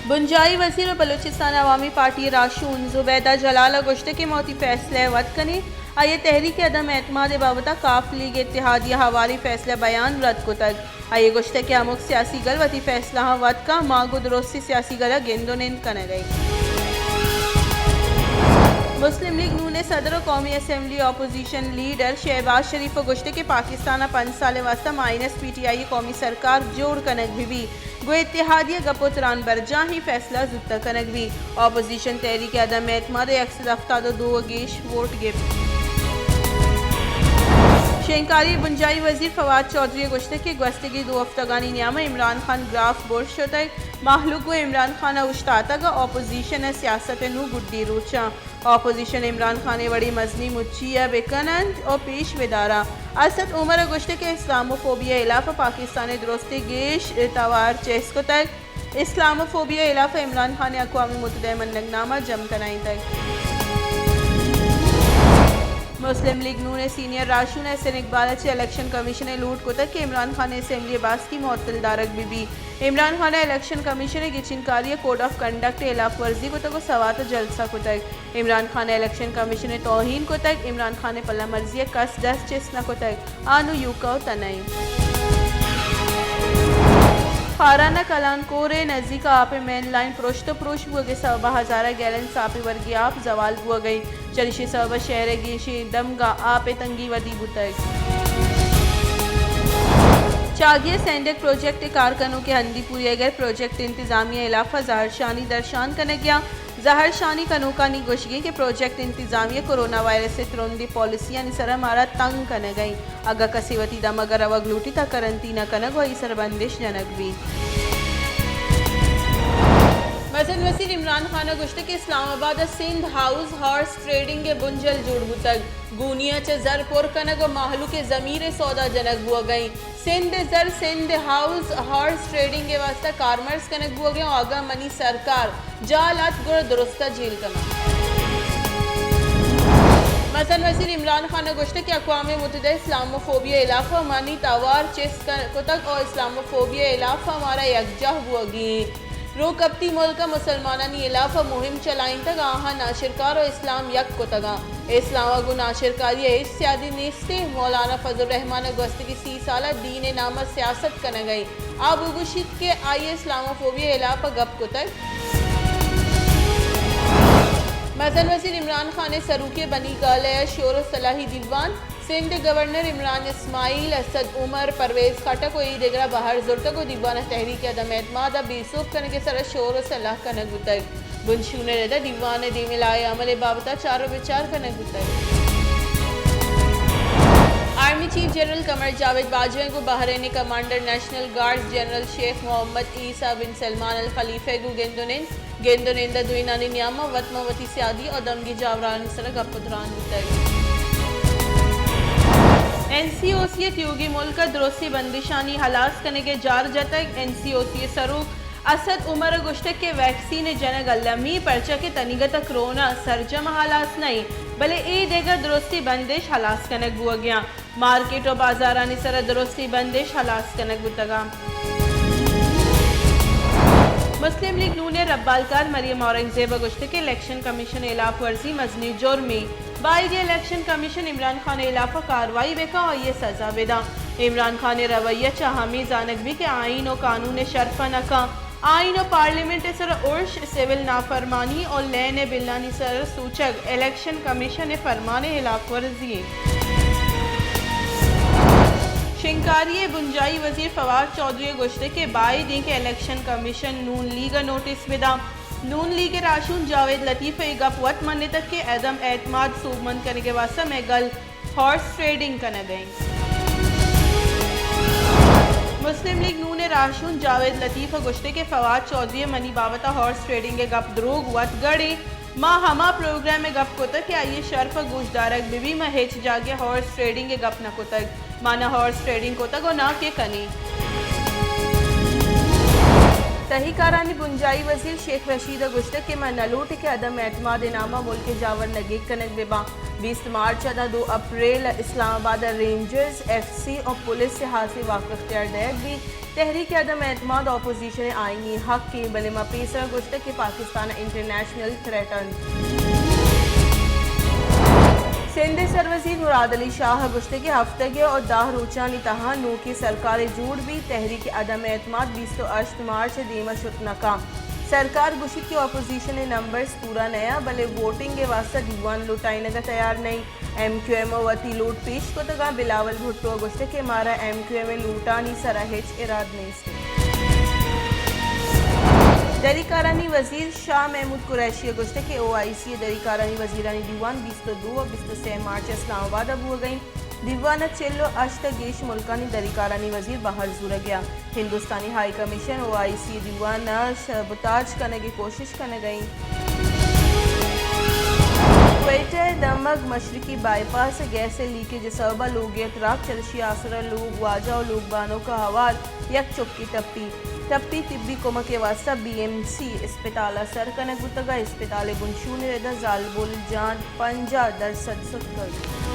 بنجائی وزیر بلوچستان عوامی پارٹی راشون زبیدہ جلالہ گشتہ کے موتی فیصلہ وط کنے آئیے تحریک عدم اعتماد بابتہ کاف لیگ اتحادیہ حوالی فیصلہ بیان رد کو تک آئیے گشتہ کے امک سیاسی گل وتی فیصلہ وط کا ماگو درستی سیاسی گلہ گندو نیند کنے گئی۔ مسلم لیگ نون صدر و قومی اسمبلی اپوزیشن لیڈر شہباز شریف و گشتہ کے پاکستانہ 5 سال واسطہ مائنس پی ٹی آئی قومی سرکار جوڑ کنک بھی گو اتحادیہ گپوتران برجاں ہی فیصلہ زدہ کنک بھی اپوزیشن تحریک عدم اعتماد 172 گیش ووٹ گپ۔ شینکاری بنجائی وزیر فواد چودھری گشتہ کے گوستگی 2 ہفتگانی نیامہ عمران خان گراف بورڈ شدہ محلوق و عمران خان اشتاتا گا اپوزیشن سیاست نو گڈی روچا اپوزیشن عمران خان وڑی مزنی مچیا بکنند اور پیش ودارا اسد عمر گشتہ کے اسلاموفوبیا علاف پاکستان درستی گیش توار چیسکو تک اسلاموفوبیا علاف عمران خان اقوام متحدہ منگ نامہ جم کنائی تک۔ مسلم لیگ نون سینئر راشون احسن اقبال اچھے الیکشن کمیشن لوٹ کو تک کہ عمران خان اسمبلی باس کی معطل دارک بھی عمران خان الیکشن کمیشن گچنکاری کوڈ آف کنڈکٹ خلاف ورزی کو تک سوات جلسہ کو تک عمران خان الیکشن کمیشن توہین کو تک عمران خان پلا مرضی کس دس چسنا کو تک آنو یوکا تنائی خارانہ کلان کورے نزدیک آپ مین لائن پروشت پروش بو گے 100,000 گیلن ساپی ورگی آپ زوال بو گئی چلیشی سبب شہر گیشی دمگا آپ تنگی ودی بوتگ چاگیہ سینڈک پروجیکٹ کارکنوں کے ہندی پوری اگر پروجیکٹ انتظامیہ علاقہ ظاہر شانی درشان کرنے گیا ظاہر شانی کنوکانی گوشگی کے پروجیکٹ انتظامیہ کرونا وائرس سے ترندی پالیسیاں نسرہ مارا تنگ کنے گئی اگا کسی وطی دم اگر اوگ لوٹی تا کرنٹینہ کنگ ہوئی سر بندش جنگ بھی۔ وزن وزیر عمران خان گشتہ کے اسلام آباد سندھ ہاؤس ہارس ٹریڈنگ کے بنجل جوڑ بوتگ گونیا چے زر پور کنگ و محلو کے ضمیر سودا جنگ بو گئی سندھ زر سندھ ہاؤس ہارس ٹریڈنگ کے واسطہ کارمرز کنگ بو گیا آگا منی سرکار جالات گر درستہ جیل کما۔ وزن وزیر عمران خان گشتہ کے اقوام متحدہ اسلاموفوبیا علاقہ مانی تاوار چیس کتک اور اسلاموفوبیا علاقہ ہمارا یکجہ بو گئی رو کپتی ملک مسلمانانی علاقہ مہم چلائیں تک آہاں ناشرکار و اسلام یک کو تگا اسلام اگو ناشرکاری ایس سیادی نیستے مولانا فضل الرحمن گوستگی 30 سالہ دین نامہ سیاست کنے گئی آب اگوشید کے آئی اسلاموفوبیا علاقہ گپ کو تک وزن وزیر عمران خان سروکے بنی گالے شور و صلاحی دیوان سندھ گورنر عمران اسماعیل اسد عمر پرویز خٹک و دیگرہ باہر زرتک و دیوانہ تحریک عدم اعتماد بیسوب کرنے کے سر شور و صلاح کنگ بتک بنشون ردہ دیوان دی ملائے عمل بابتا چارو بچار کنگ بتک۔ Army chief general Qamar Javed Bajwa کو Bahrain commander national guard general Sheikh Mohammed عیسیٰ بن سلمان الخلیفہ کو گندونند دوینانی نیامہ وطمہ وطی سیادی اور دمگی جاوران سرگ اپدران بتک۔ این سی او سی تیوگی ملک درستی بندشانی حلاس کرنے کے جار جتک این سی او سی سروک اسد عمر گشتہ کے ویکسین جنگ المی پرچہ کے تنیگت کرونا سرجم حلاس نہیں بلے ای دیگر درستی بندش حلاس کنک بو گیا مارکیٹ و بازارانی سر درستی بندش حلاس کنک بوتگا۔ مسلم لیگ نون ربالکار مریم اورنگزیب گشتہ کے الیکشن کمیشن خلاف ورزی مزنی جرمی by the election commission Imran Khan علاقہ کاروائی بکا اور یہ سزا بدا عمران خان رویہ چاہمی زانک بھی کہ آئین و قانون شرفہ نکا آئین و پارلیمنٹ سر عرش سیول نافرمانی اور لین بلانی سر سوچک الیکشن کمیشن فرمان خلاف ورزی شنکاری بنجائی وزیر فواد چودھری گشتہ کے بائی دیں کہ الیکشن کمیشن نون لیگ نوٹس بدا نون لیگ راشون جاوید لطیف گپ وط مننے تک کہ عدم اعتماد سوبمند کرنے کے واسطہ میں گل ہارس ٹریڈنگ کرنے دیں مسلم لیگ نون راشون جاوید لطیف گشتہ کے فواد چودھری منی بابتا ہارس ٹریڈنگ کے گپ دروگ وط گڑے ماں ہما پروگرام میں گپ کو تک کہ آئیے شرف گوش دارک بی مہیچ جاگے ہارس ٹریڈنگ کے گپ نہ کو تک مانا ہارس ٹریڈنگ کو تک و نہ کے کنی تحیکارانی بنجائی وزیر شیخ رشید گشتہ کے من نلوٹ کے عدم اعتماد نامہ ملک جاور نگیک کنک ببا 20 مارچ 2 اپریل اسلام آباد رینجرز FC اور پولیس سے حاصل واقع اختیار دیت بھی تحریک عدم اعتماد اپوزیشن آئینی حق کی بلما پیسرا گشتہ کہ پاکستان انٹرنیشنل تھریٹن سندھ سروزیر مراد علی شاہ گشتہ کے ہفتگی اور داہ روچانی تہا نو کی سرکار جوڑ بھی تحریک عدم اعتماد 28 مارچ دیمہ شد ناکام سرکار گشت کی اپوزیشن نمبرز پورا نیا بلے ووٹنگ کے واسطہ دیوان لوٹائنے کا تیار نہیں MQM وتی لوٹ پیش کو تگا بلاول بھٹو گشتہ کے مارا MQM لوٹانی سرا ہچ اراد نہیں سے دریکارانی وزیر شاہ محمود قریشی گشتہ کے OIC دریکارانی وزیرانی دیوان 22 اور 23 مارچ اسلام آباد ابو گئیں دیوانہ چلو اشتا گیش ملکانی دریکارانی وزیر باہر زورا گیا ہندوستانی ہائی کمیشن OIC دیوانہ سبوتاج کرنے کی کوشش کرنے گئیں کوئٹہ دمگ مشرقی بائی پاس گیس لیکیج سببہ لوگ اعتراف چلشی آسرہ لوگ واجہ اور لوگ بانوں کا حوال یک چکی ٹپی طبی کمک کے واسطہ BMC اسپتالہ سر کنک بتگا اسپتال گنشون ردا زالبول جان 50% سکر